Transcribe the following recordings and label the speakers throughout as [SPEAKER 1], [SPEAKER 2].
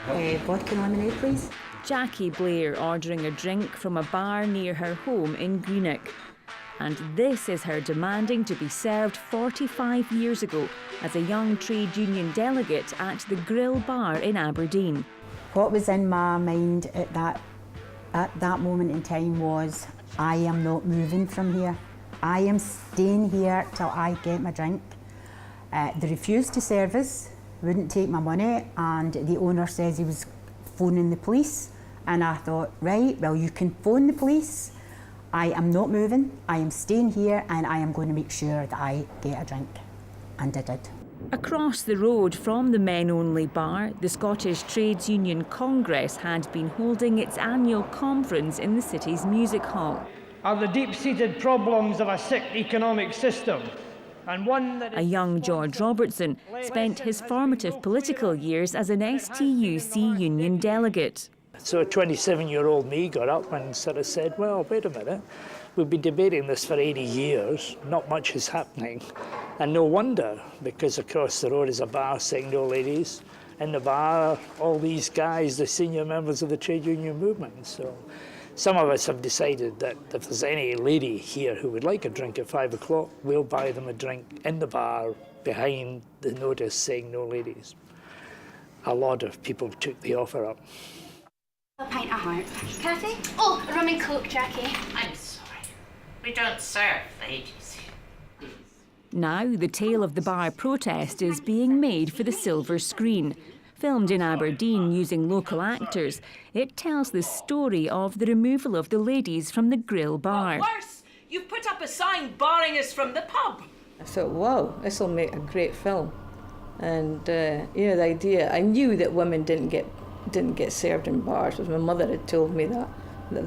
[SPEAKER 1] Vodka and lemonade, please.
[SPEAKER 2] Jackie Blair ordering a drink from a bar near her home in Greenock. And this is her demanding to be served 45 years ago as a young trade union delegate at the Grill Bar in Aberdeen.
[SPEAKER 1] What was in my mind at that moment in time was, I am not moving from here. I am staying here till I get my drink. They refused to serve us, wouldn't take my money, and the owner says he was phoning the police. And I thought, right, well, you can phone the police. I am not moving, I am staying here, and I am going to make sure that I get a drink. And I did.
[SPEAKER 2] Across the road from the men-only bar, the Scottish Trades Union Congress had been holding its annual conference in the city's music hall.
[SPEAKER 3] Are the deep-seated problems of a sick economic system, and one that...
[SPEAKER 2] A young George Robertson spent his formative political years as an STUC union delegate.
[SPEAKER 4] So a 27-year-old me got up and sort of said, well, wait a minute, we've been debating this for 80 years, not much is happening. And no wonder, because across the road is a bar saying no ladies. In the bar, all these guys, the senior members of the trade union movement. So some of us have decided that if there's any lady here who would like a drink at 5 o'clock, we'll buy them a drink in the bar behind the notice saying no ladies. A lot of people took the offer up.
[SPEAKER 5] A pint of heart. Kathy? Oh, a rum and coke, Jackie.
[SPEAKER 6] I'm sorry. We don't serve ladies.
[SPEAKER 2] Now the tale of the bar protest is being made for the silver screen. Filmed in Aberdeen using local actors, it tells the story of the removal of the ladies from the Grill Bar.
[SPEAKER 6] Worse, you've put up a sign barring us from the pub.
[SPEAKER 7] I thought, wow, this will make a great film. And, you know, the idea, I knew that women didn't get served in bars, because my mother had told me that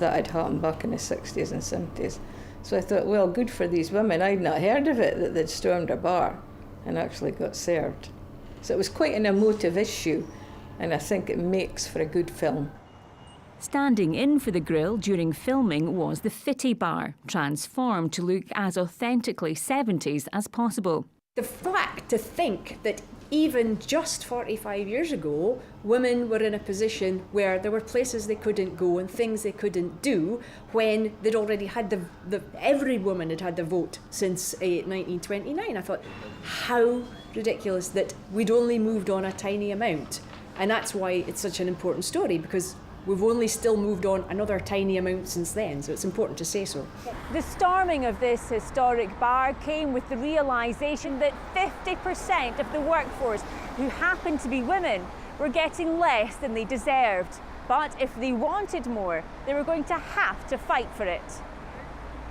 [SPEAKER 7] had happened back in the 60s and 70s. So I thought, well, good for these women. I'd not heard of it, that they'd stormed a bar and actually got served. So it was quite an emotive issue, and I think it makes for a good film.
[SPEAKER 2] Standing in for the Grill during filming was the Fitty Bar, transformed to look as authentically 70s as possible.
[SPEAKER 8] The fact to think that even just 45 years ago, women were in a position where there were places they couldn't go and things they couldn't do when they'd already had every woman had had the vote since 1929. I thought, how ridiculous that we'd only moved on a tiny amount. And that's why it's such an important story, because we've only still moved on another tiny amount since then, so it's important to say so.
[SPEAKER 2] The storming of this historic bar came with the realisation that 50% of the workforce who happened to be women were getting less than they deserved. But if they wanted more, they were going to have to fight for it.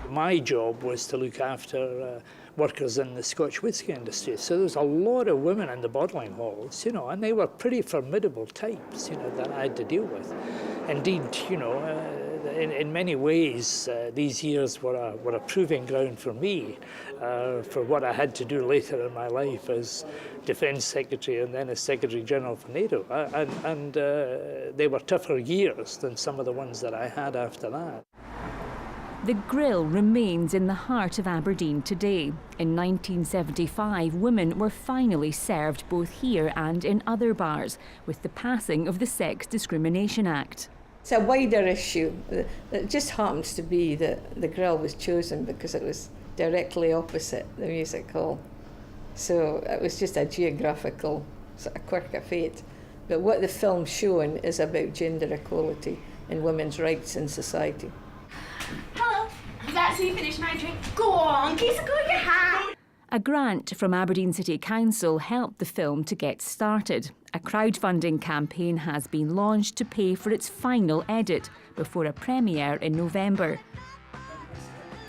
[SPEAKER 4] My job was to look after workers in the Scotch whisky industry. So there was a lot of women in the bottling halls, you know, and they were pretty formidable types, you know, that I had to deal with. Indeed, you know, in many ways, these years were a proving ground for me for what I had to do later in my life as Defence Secretary and then as Secretary General for NATO. And they were tougher years than some of the ones that I had after that.
[SPEAKER 2] The Grill remains in the heart of Aberdeen today. In 1975, women were finally served both here and in other bars with the passing of the Sex Discrimination Act.
[SPEAKER 7] It's a wider issue. It just happens to be that the Grill was chosen because it was directly opposite the music hall. So it was just a geographical sort of quirk of fate. But what the film's showing is about gender equality and women's rights in society.
[SPEAKER 5] Hello. Is that so you finished my drink? Go on, kiss and go your hat.
[SPEAKER 2] A grant from Aberdeen City Council helped the film to get started. A crowdfunding campaign has been launched to pay for its final edit before a premiere in November.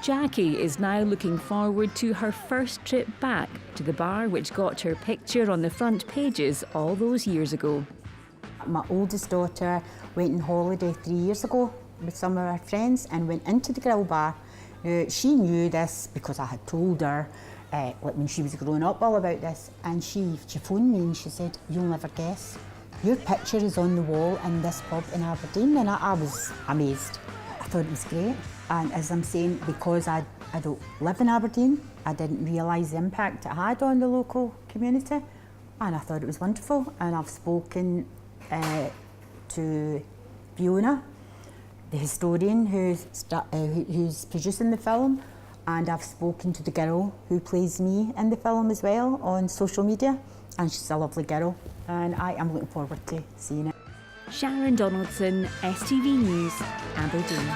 [SPEAKER 2] Jackie is now looking forward to her first trip back to the bar which got her picture on the front pages all those years ago.
[SPEAKER 1] My oldest daughter went on holiday 3 years ago with some of her friends and went into the Grill Bar. She knew this because I had told her like when she was growing up all about this, and she phoned me and she said, "You'll never guess, your picture is on the wall in this pub in Aberdeen." And I was amazed. I thought it was great, and as I'm saying, because I don't live in Aberdeen, I didn't realise the impact it had on the local community, and I thought it was wonderful. And I've spoken to Fiona, the historian who's producing the film, and I've spoken to the girl who plays me in the film as well on social media, and she's a lovely girl, and I am looking forward to seeing it.
[SPEAKER 2] Sharon Donaldson, STV News, Aberdeen.